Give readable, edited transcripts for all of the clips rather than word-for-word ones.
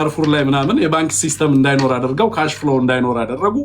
ካርፉር ላይ ምናምን የባንክ ሲስተም እንዳይኖር አድርገው ካሽ ፍሎ እንዳይኖር አደረጉ።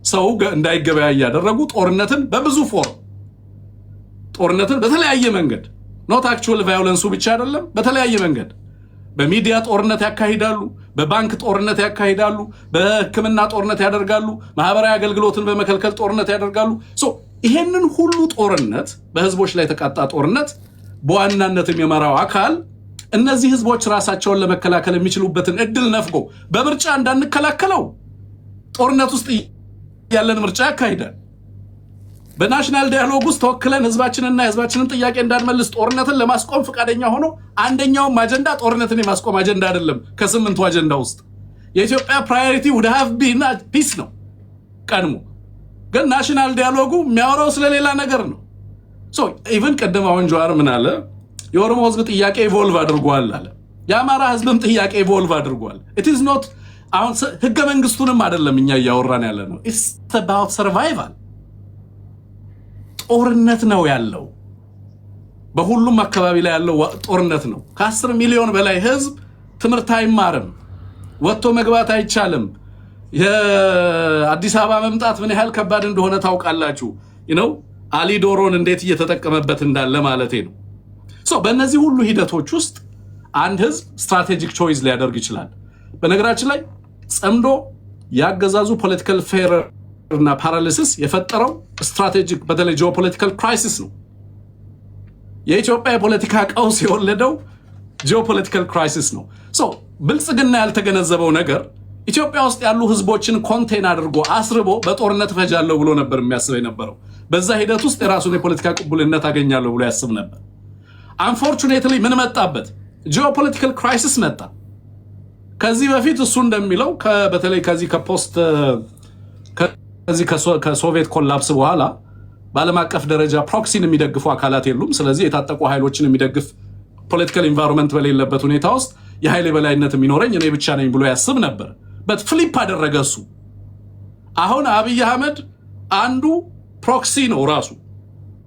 ሰው እንዳይገበያይ ያደረጉ። ጦርነትን በብዙ ፎርም ጦርነትን በተለያየ መንገድ ኖት አክቹዋል ቫዮለንሱ ብቻ አይደለም፣ በተለያየ መንገድ በሚዲያ ጦርነት ያካሂዳሉ፣ በባንክ ጦርነት ያካሂዳሉ፣ በሕክምና ጦርነት ያደርጋሉ፣ ማህበራዊ አገልግሎትን በመከልከል ጦርነት ያደርጋሉ። ይሄንን ሁሉ ጦርነት በህዝቦች ላይ የተቃጣ ጦርነት በዋናነት የሚመራው አካል እነዚህ ህዝቦች ራሳቸውን ለመከላከል የሚችሉበትን እድል ነፍጎ በምርጫ እንዳንከላከለው ጦርነት ውስጥ ያለን ምርጫ ያካሂዳል። በናሽናል ዳያሎግ ውስጥ ተወክለን ህዝባችንና የህዝባችንን ጥያቄ እንዳንመልስ ጦርነትን ለማስቆም ፈቃደኛ ሆኖ አንደኛውም አጀንዳ ጦርነትን የማስቆም አጀንዳ አይደለም። ከ8ቱ አጀንዳ ውስጥ የኢትዮጵያ ፕራዮሪቲ would have been peace ነው ቀድሞ። ግን ናሽናል ዳያሎጉ የሚያወራው ስለሌላ ነገር ነው። ኢቭን ቀደም አሁን ጀዋር ምን አለ? የኦሮሞ ህዝብ ጥያቄ ኢቮልቭ አድርጓል አለ። የአማራ ህዝብም ጥያቄ ኢቮልቭ አድርጓል። it is not አሁን ህገ መንግስቱንም አይደለም እኛ እያወራን ያለ ነው። it's about survival። ጦርነት ነው ያለው፣ በሁሉም አካባቢ ላይ ያለው ጦርነት ነው። ከ10 ሚሊዮን በላይ ህዝብ ትምህርት አይማርም፣ ወጥቶ መግባት አይቻልም። የአዲስ አበባ መምጣት ምን ያህል ከባድ እንደሆነ ታውቃላችሁ። አሊ ዶሮን እንዴት እየተጠቀመበት እንዳለ ማለቴ ነው። በእነዚህ ሁሉ ሂደቶች ውስጥ አንድ ህዝብ ስትራቴጂክ ቾይስ ሊያደርግ ይችላል። በነገራችን ላይ ጸምዶ ያገዛዙ ፖለቲካል ፌር እና ፓራሊሲስ የፈጠረው ስትራቴጂክ በተለይ ጂኦፖለቲካል ክራይሲስ ነው። የኢትዮጵያ የፖለቲካ ቀውስ የወለደው ጂኦፖለቲካል ክራይሲስ ነው። ብልጽግና ያልተገነዘበው ነገር ኢትዮጵያ ውስጥ ያሉ ህዝቦችን ኮንቴን አድርጎ አስርቦ በጦርነት ፈጃለሁ ብሎ ነበር የሚያስበው የነበረው። በዛ ሂደት ውስጥ የራሱን የፖለቲካ ቅቡልነት አገኛለሁ ብሎ ያስብ ነበር። አንፎርቹኔትሊ ምን መጣበት? ጂኦፖለቲካል ክራይሲስ መጣ። ከዚህ በፊት እሱ እንደሚለው በተለይ ከሶቪየት ኮላፕስ በኋላ በዓለም አቀፍ ደረጃ ፕሮክሲን የሚደግፉ አካላት የሉም። ስለዚህ የታጠቁ ኃይሎችን የሚደግፍ ፖለቲካል ኢንቫይሮንመንት በሌለበት ሁኔታ ውስጥ የኃይል የበላይነት የሚኖረኝ እኔ ብቻ ነኝ ብሎ ያስብ ነበር። በት ፍሊፕ አደረገ እሱ። አሁን አብይ አህመድ አንዱ ፕሮክሲ ነው፣ ራሱ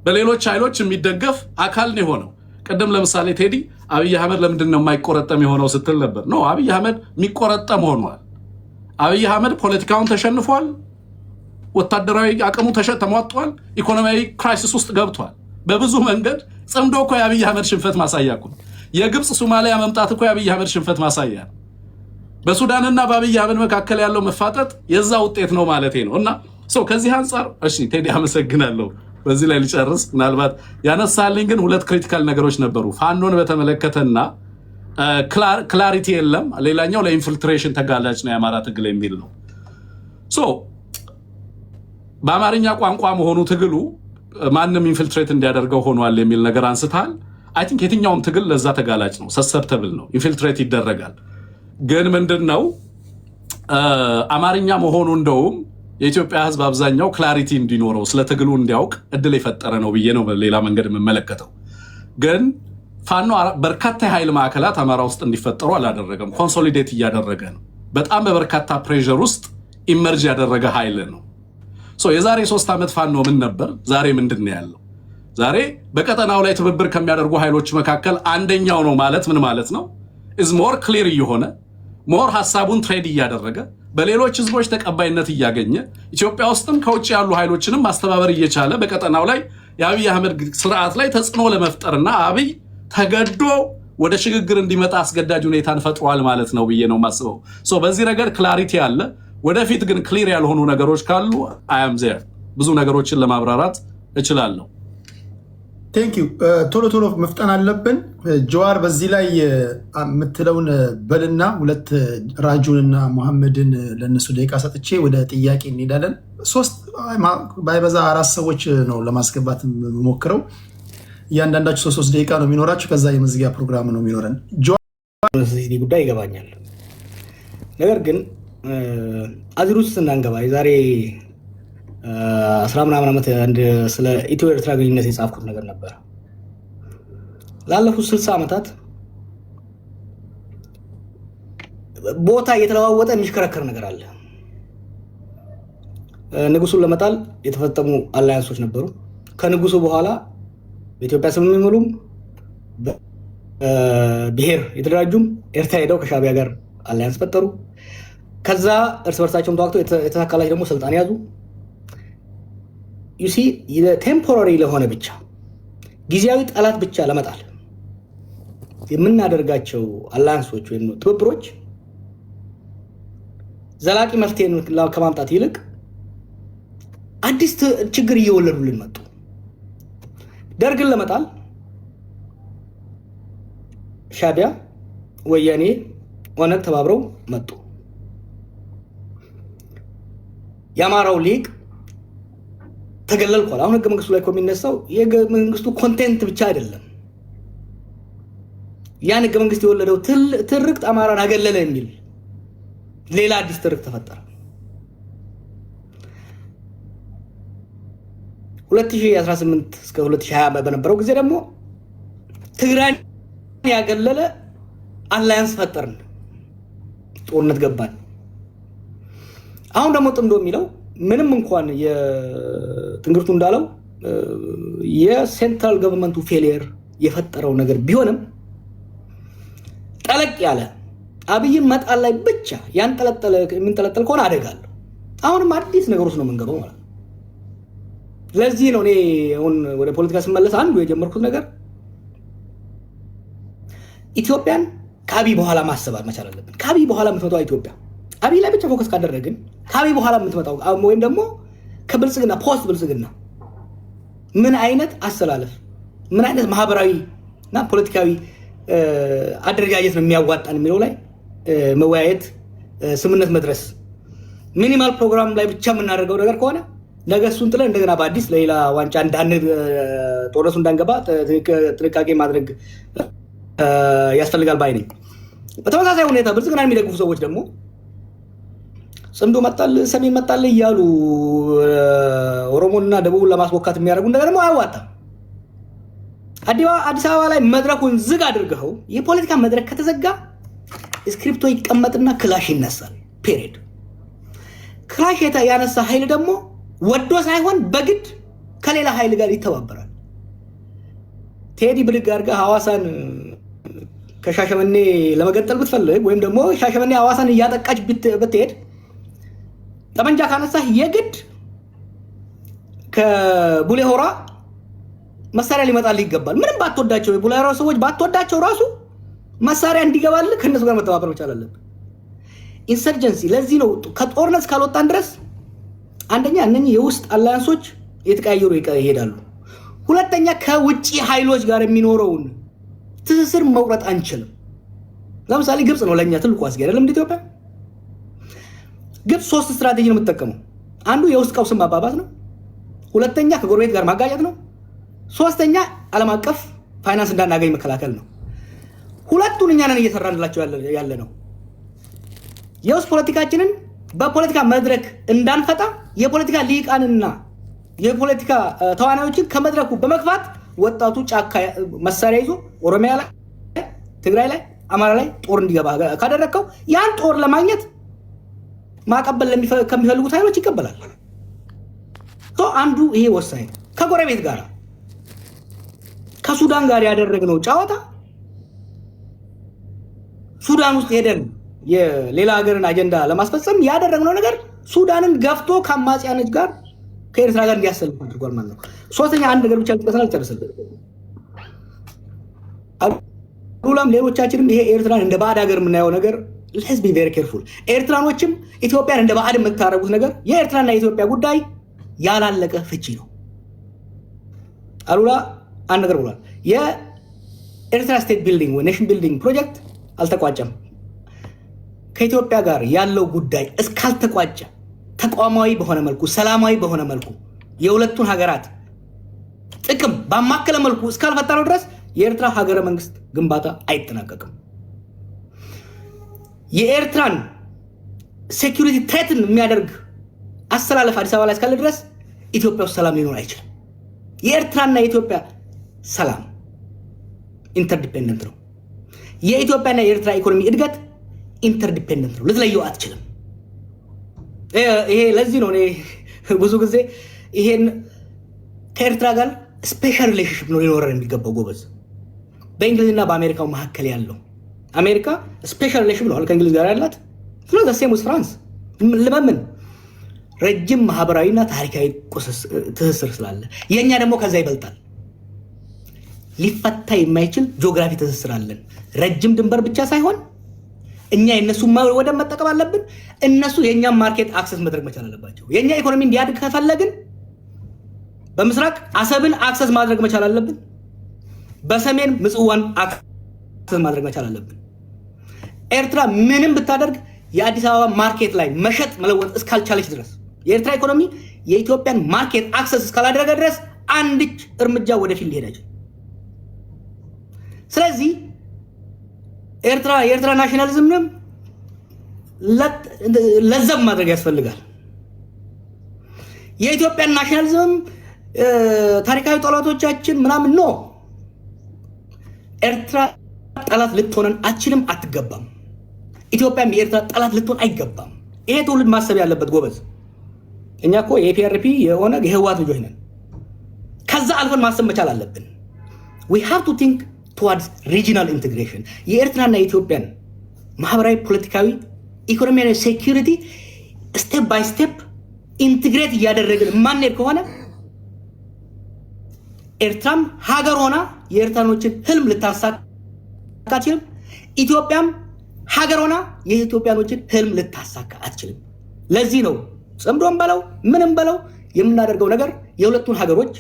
በሌሎች ኃይሎች የሚደገፍ አካል ነው የሆነው። ቀደም ለምሳሌ ቴዲ አብይ አህመድ ለምንድን ነው የማይቆረጠም የሆነው ስትል ነበር። ነው አብይ አህመድ የሚቆረጠም ሆኗል። አብይ አህመድ ፖለቲካውን ተሸንፏል፣ ወታደራዊ አቅሙ ተሟጧል፣ ኢኮኖሚያዊ ክራይሲስ ውስጥ ገብቷል። በብዙ መንገድ ጸምዶ እኮ የአብይ አህመድ ሽንፈት ማሳያ እኮ። የግብፅ ሶማሊያ መምጣት እኮ የአብይ አህመድ ሽንፈት ማሳያ ነው። በሱዳንና በአብይ አህመድ መካከል ያለው መፋጠጥ የዛ ውጤት ነው ማለቴ ነው። እና ከዚህ አንጻር እሺ ቴዲ አመሰግናለሁ። በዚህ ላይ ልጨርስ። ምናልባት ያነሳልኝ ግን ሁለት ክሪቲካል ነገሮች ነበሩ። ፋኖን በተመለከተና ክላሪቲ የለም። ሌላኛው ለኢንፊልትሬሽን ተጋላጭ ነው የአማራ ትግል የሚል ነው። በአማርኛ ቋንቋ መሆኑ ትግሉ ማንም ኢንፊልትሬት እንዲያደርገው ሆኗል የሚል ነገር አንስታል። አይ ቲንክ የትኛውም ትግል ለዛ ተጋላጭ ነው፣ ሰሰፕተብል ነው፣ ኢንፊልትሬት ይደረጋል። ግን ምንድነው አማርኛ መሆኑ እንደውም የኢትዮጵያ ህዝብ አብዛኛው ክላሪቲ እንዲኖረው ስለ ትግሉ እንዲያውቅ እድል የፈጠረ ነው ብዬ ነው በሌላ መንገድ የምመለከተው። ግን ፋኖ በርካታ የኃይል ማዕከላት አማራ ውስጥ እንዲፈጠሩ አላደረገም፣ ኮንሶሊዴት እያደረገ ነው። በጣም በበርካታ ፕሬሸር ውስጥ ኢመርጅ ያደረገ ኃይል ነው። የዛሬ 3 ዓመት ፋኖ ምን ነበር? ዛሬ ምንድን ነው ያለው? ዛሬ በቀጠናው ላይ ትብብር ከሚያደርጉ ኃይሎች መካከል አንደኛው ነው ማለት ምን ማለት ነው? ኢዝ ሞር ክሊር እየሆነ ሞር ሐሳቡን ትሬድ እያደረገ በሌሎች ህዝቦች ተቀባይነት እያገኘ ኢትዮጵያ ውስጥም ከውጭ ያሉ ኃይሎችንም ማስተባበር እየቻለ በቀጠናው ላይ የአብይ አህመድ ስርዓት ላይ ተጽዕኖ ለመፍጠርና አብይ ተገዶ ወደ ሽግግር እንዲመጣ አስገዳጅ ሁኔታን ፈጥሯል ማለት ነው ብዬ ነው የማስበው። በዚህ ነገር ክላሪቲ አለ። ወደፊት ግን ክሊር ያልሆኑ ነገሮች ካሉ አም ዜር ብዙ ነገሮችን ለማብራራት እችላለሁ። ቴንክ ዩ። ቶሎ መፍጠን አለብን። ጀዋር በዚህ ላይ የምትለውን በልና ሁለት ራጁንና መሐመድን ለነሱ ደቂቃ ሰጥቼ ወደ ጥያቄ እንሄዳለን። 3 ባይበዛ 4 ሰዎች ነው ለማስገባት የምሞክረው። እያንዳንዳችሁ 3 ደቂቃ ነው የሚኖራችሁ። ከዛ የመዝጊያ ፕሮግራም ነው የሚኖረን። ጀዋር ጉዳይ ይገባኛል። ነገር ግን አዚር ውስጥ እንዳንገባ የዛሬ 10 ምናምን ዓመት ስለ ኢትዮ ኤርትራ ግንኙነት የጻፍኩት ነገር ነበር። ላለፉት 60 ዓመታት ቦታ እየተለዋወጠ የሚሽከረከር ነገር አለ። ንጉሱን ለመጣል የተፈጠሙ አላያንሶች ነበሩ። ከንጉሱ በኋላ በኢትዮጵያ ስም የሚምሉም ብሔር የተደራጁም ኤርትራ ሄደው ከሻዕቢያ ጋር አላያንስ ፈጠሩ። ከዛ እርስ በርሳቸውም ተዋግተው የተሳካላቸው ደግሞ ስልጣን ያዙ። ዩሲ ቴምፖራሪ ለሆነ ብቻ ጊዜያዊ ጠላት ብቻ ለመጣል የምናደርጋቸው አላያንሶች ወይም ትብብሮች ዘላቂ መፍትሄን ከማምጣት ይልቅ አዲስ ችግር እየወለዱልን መጡ። ደርግን ለመጣል ሻዕቢያ፣ ወያኔ፣ ኦነግ ተባብረው መጡ። የአማራው ሊግ ተገለልኳል። አሁን ህገ መንግስቱ ላይ የሚነሳው የህገ መንግስቱ ኮንቴንት ብቻ አይደለም። ያን ህገ መንግስት የወለደው ትርክት አማራን አገለለ የሚል ሌላ አዲስ ትርክት ተፈጠረ። 2018 እስከ 2020 በነበረው ጊዜ ደግሞ ትግራይን ያገለለ አላያንስ ፈጠርን፣ ጦርነት ገባን። አሁን ደግሞ ጥምዶ የሚለው ምንም እንኳን የትንግርቱ እንዳለው የሴንትራል ገቨርንመንቱ ፌሊየር የፈጠረው ነገር ቢሆንም ጠለቅ ያለ አብይን መጣል ላይ ብቻ የሚንጠለጠል ከሆነ አደጋለሁ። አሁንም አዲስ ነገር ውስጥ ነው የምንገባው ማለት ነው። ለዚህ ነው እኔ አሁን ወደ ፖለቲካ ስመለስ አንዱ የጀመርኩት ነገር ኢትዮጵያን ከአብይ በኋላ ማሰብ መቻል አለብን። ከአብይ በኋላ የምትመጣው ኢትዮጵያ አብይ ላይ ብቻ ፎከስ ካደረግን ከአብይ በኋላ የምትመጣው ወይም ደግሞ ከብልጽግና ፖስት ብልጽግና ምን አይነት አሰላለፍ ምን አይነት ማህበራዊ እና ፖለቲካዊ አደረጃጀት ነው የሚያዋጣን የሚለው ላይ መወያየት፣ ስምምነት መድረስ። ሚኒማል ፕሮግራም ላይ ብቻ የምናደርገው ነገር ከሆነ ነገ እሱን ጥለን እንደገና በአዲስ ለሌላ ዋንጫ ጦርነቱ እንዳንገባ ጥንቃቄ ማድረግ ያስፈልጋል ባይ ነኝ። በተመሳሳይ ሁኔታ ብልጽግና የሚደግፉ ሰዎች ደግሞ ጽምዶ መጣል ሰሜን መጣል እያሉ ኦሮሞንና ደቡብን ለማስቦካት የሚያደርጉ ነገር ደግሞ አያዋጣም። አዲስ አበባ ላይ መድረኩን ዝግ አድርገው የፖለቲካ መድረክ ከተዘጋ ስክሪፕቶ ይቀመጥና ክላሽ ይነሳል። ፔሪድ። ክላሽ ያነሳ ኃይል ደግሞ ወዶ ሳይሆን በግድ ከሌላ ኃይል ጋር ይተባበራል። ቴዲ ብድግ አድርገህ ሐዋሳን ከሻሸመኔ ለመገንጠል ብትፈልግ ወይም ደግሞ ሻሸመኔ ሐዋሳን እያጠቃች ብትሄድ ጠመንጃ ካነሳህ የግድ ከቡሌ ሆራ መሳሪያ ሊመጣልህ ይገባል። ምንም ባትወዳቸው የቡሌ ሆራ ሰዎች ባትወዳቸው ራሱ መሳሪያ እንዲገባልህ ከእነሱ ጋር መተባበር መቻል አለብን። ኢንሰርጀንሲ ለዚህ ነው ከጦርነት ካልወጣን ድረስ አንደኛ እነኚህ የውስጥ አላያንሶች የተቀያየሩ ይሄዳሉ። ሁለተኛ ከውጭ ኃይሎች ጋር የሚኖረውን ትስስር መቁረጥ አንችልም። ለምሳሌ ግብጽ ነው ለኛ ትልቁ አስጊ አይደለም? ኢትዮጵያ ግብጽ 3 ስትራቴጂ ነው የምትጠቀመው። አንዱ የውስጥ ቀውስን ማባባስ ነው። ሁለተኛ ከጎረቤት ጋር ማጋጨት ነው። ሶስተኛ ዓለም አቀፍ ፋይናንስ እንዳናገኝ መከላከል ነው። ሁለቱን እኛ ነን እየሰራንላቸው ያለ ነው። የውስጥ ፖለቲካችንን በፖለቲካ መድረክ እንዳንፈታ የፖለቲካ ሊቃንና የፖለቲካ ተዋናዮችን ከመድረኩ በመግፋት ወጣቱ ጫካ መሳሪያ ይዞ ኦሮሚያ ላይ፣ ትግራይ ላይ፣ አማራ ላይ ጦር እንዲገባ ካደረከው ያን ጦር ለማግኘት ማቀበል ከሚፈልጉት ኃይሎች ይቀበላል። አንዱ ይሄ ወሳኝ። ከጎረቤት ጋር ከሱዳን ጋር ያደረግነው ጨዋታ ሱዳን ውስጥ ሄደን የሌላ ሀገርን አጀንዳ ለማስፈጸም ያደረግነው ነገር ሱዳንን ገፍቶ ከአማጽያኖች ጋር ከኤርትራ ጋር እንዲያሰልፍ አድርጓል ማለት ነው። ሶስተኛ አንድ ነገር ብቻ ልጥቀስና ልጨርስልህ። አሉላም ሌሎቻችንም ይሄ ኤርትራን እንደ ባዕድ ሀገር የምናየው ነገር let's be very careful። ኤርትራኖችም ኢትዮጵያን እንደ ባዕድ የምታረጉት ነገር የኤርትራና የኢትዮጵያ ጉዳይ ያላለቀ ፍቺ ነው። አሉላ አንድ ነገር ብሏል። የኤርትራ ስቴት ቢልዲንግ ወይ ኔሽን ቢልዲንግ ፕሮጀክት አልተቋጨም። ከኢትዮጵያ ጋር ያለው ጉዳይ እስካልተቋጨ ተቋማዊ በሆነ መልኩ ሰላማዊ በሆነ መልኩ የሁለቱን ሀገራት ጥቅም ባማከለ መልኩ እስካልፈጠረው ድረስ የኤርትራ ሀገረ መንግስት ግንባታ አይጠናቀቅም። የኤርትራን ሴኩሪቲ ትሬትን የሚያደርግ አስተላለፍ አዲስ አበባ ላይ እስካለ ድረስ ኢትዮጵያ ውስጥ ሰላም ሊኖር አይችልም። የኤርትራና የኢትዮጵያ ሰላም ኢንተርዲፔንደንት ነው። የኢትዮጵያና የኤርትራ ኢኮኖሚ እድገት ኢንተርዲፔንደንት ነው። ልትለየው አትችልም። ይሄ ለዚህ ነው እኔ ብዙ ጊዜ ይሄን ከኤርትራ ጋር ስፔሻል ሪሌሽንሽፕ ነው ሊኖረን የሚገባው። ጎበዝ በእንግሊዝና በአሜሪካው መካከል ያለው አሜሪካ ስፔሻል ሪሌሽን ብለዋል ከእንግሊዝ ጋር ያላት ስለዚህ ዘሴም ውስጥ ፍራንስ ለምን ረጅም ማህበራዊና ታሪካዊ ትስስር ስላለ የኛ ደግሞ ከዛ ይበልጣል ሊፈታ የማይችል ጂኦግራፊ ትስስር አለን ረጅም ድንበር ብቻ ሳይሆን እኛ የነሱ ወደ መጠቀም አለብን እነሱ የኛ ማርኬት አክሰስ ማድረግ መቻል አለባቸው የኛ ኢኮኖሚ እንዲያድግ ከፈለግን በምስራቅ አሰብን አክሰስ ማድረግ መቻል አለብን በሰሜን ምጽዋን አክሰስ ማድረግ መቻል አለብን ኤርትራ ምንም ብታደርግ የአዲስ አበባ ማርኬት ላይ መሸጥ መለወጥ እስካልቻለች ድረስ የኤርትራ ኢኮኖሚ የኢትዮጵያን ማርኬት አክሰስ እስካላደረገ ድረስ አንድች እርምጃ ወደፊት ሊሄድ አይችልም ስለዚህ የኤርትራ ናሽናሊዝምንም ለዘብ ማድረግ ያስፈልጋል የኢትዮጵያን ናሽናሊዝም ታሪካዊ ጠላቶቻችን ምናምን ነው ኤርትራ ጠላት ልትሆነን አትችልም አትገባም ኢትዮጵያም የኤርትራ ጠላት ልትሆን አይገባም ይሄ ትውልድ ማሰብ ያለበት ጎበዝ እኛ እኮ የፒአርፒ የሆነ የህዋት ልጆች ነን ከዛ አልፈን ማሰብ መቻል አለብን we have to think towards regional integration የኤርትራና የኢትዮጵያን ማህበራዊ ፖለቲካዊ ኢኮኖሚያዊ ሴኩሪቲ ስቴፕ ባይ ስቴፕ ኢንቲግሬት ያደረግን ማንኔር ከሆነ ኤርትራም ሀገር ሆና የኤርትራኖችን ህልም ልታሳካ አትችልም ኢትዮጵያም ሀገር ሆና የኢትዮጵያኖችን ህልም ልታሳካ አትችልም ለዚህ ነው ጽምዶም በለው ምንም በለው የምናደርገው ነገር የሁለቱን ሀገሮች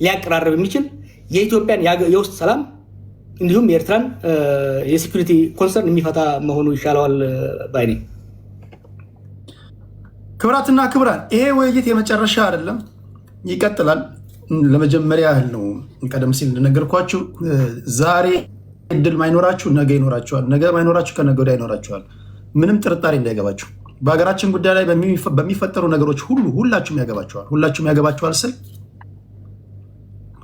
ሊያቀራርብ የሚችል የኢትዮጵያን የውስጥ ሰላም እንዲሁም የኤርትራን የሴኩሪቲ ኮንሰርን የሚፈታ መሆኑ ይሻላል ባይኔ ክብራትና ክብራን ይሄ ውይይት የመጨረሻ አይደለም ይቀጥላል ለመጀመሪያ ያህል ነው ቀደም ሲል እንደነገርኳችሁ ዛሬ እድል ማይኖራችሁ ነገ ይኖራችኋል ነገ ማይኖራችሁ ከነገ ወዲያ ይኖራችኋል ምንም ጥርጣሬ እንዳይገባችሁ በአገራችን ጉዳይ ላይ በሚፈጠሩ ነገሮች ሁላችሁም ያገባችኋል ስል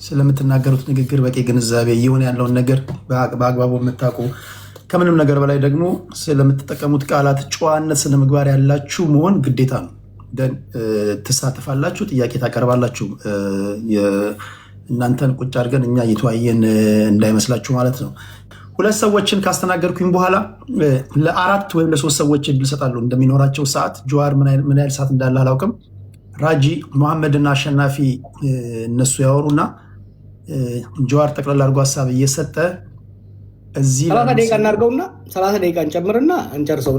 ስለምትናገሩት ንግግር በቂ ግንዛቤ ይሆን ያለውን ነገር በአግባቡ የምታውቁ ከምንም ነገር በላይ ደግሞ ስለምትጠቀሙት ቃላት ጨዋነት ስነ ምግባር ያላችሁ መሆን ግዴታ ነው ትሳተፋላችሁ ጥያቄ ታቀርባላችሁ እናንተን ቁጭ አድርገን እኛ እየተወያየን እንዳይመስላችሁ ማለት ነው ሁለት ሰዎችን ካስተናገርኩኝ በኋላ ለአራት ወይም ለሶስት ሰዎች እድል ሰጣለሁ እንደሚኖራቸው ሰዓት ጀዋር ምን ያህል ሰዓት እንዳለ አላውቅም ራጂ መሐመድና አሸናፊ እነሱ ያወሩና ጀዋር ጠቅላላ አድርጎ ሀሳብ እየሰጠ እዚህ 30 ደቂቃ እናድርገውና 30 ደቂቃ እንጨምርና እንጨርሰው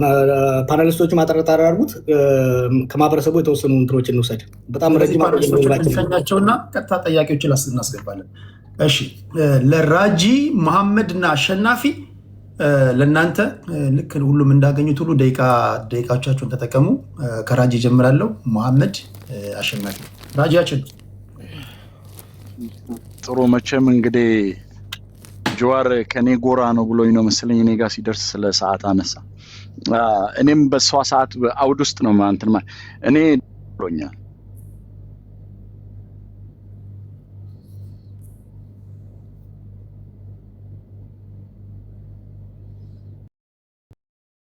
ፓናሊስቶቹ ማጠራጠር አድርጉት ከማህበረሰቡ የተወሰኑ እንትሮችን እንውሰድ በጣም ረጅም አድርገናቸውና ቀጥታ ጥያቄዎችን እናስገባለን እሺ ለራጂ መሐመድና አሸናፊ ለናንተ ልክ ሁሉም እንዳገኙት ሁሉ ደቂቃዎቻችሁን ተጠቀሙ ከራጂ ጀምራለሁ መሐመድ አሸናፊ ራጂያችን ጥሩ መቼም እንግዲህ ጀዋር ከኔ ጎራ ነው ብሎኝ ነው መሰለኝ እኔ ጋር ሲደርስ ስለ ሰዓት አነሳ እኔም በሷ ሰዓት አውድ ውስጥ ነው ማንተን እኔ ብሎኛል